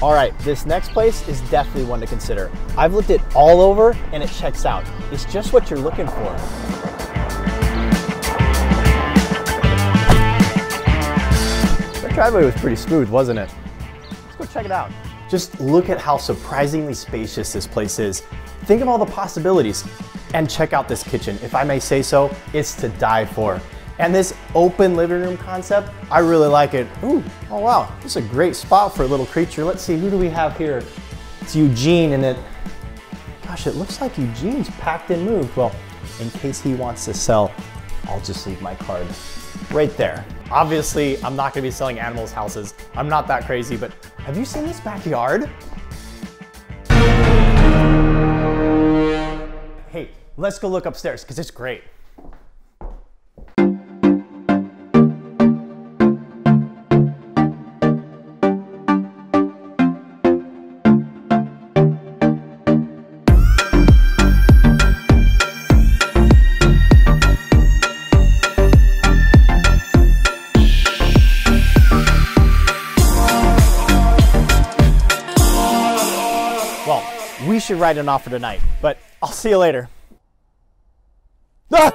All right, this next place is definitely one to consider. I've looked it all over and it checks out. It's just what you're looking for. That driveway was pretty smooth, wasn't it? Let's go check it out. Just look at how surprisingly spacious this place is. Think of all the possibilities. And check out this kitchen. If I may say so, it's to die for. And this open living room concept, I really like it. Ooh, oh wow, this is a great spot for a little creature. Let's see, who do we have here? It's Eugene, and gosh, it looks like Eugene's packed and moved. Well, in case he wants to sell, I'll just leave my card right there. Obviously, I'm not gonna be selling animals' houses. I'm not that crazy, but have you seen this backyard? Hey, let's go look upstairs, because it's great. We should write an offer tonight, but I'll see you later. Ah!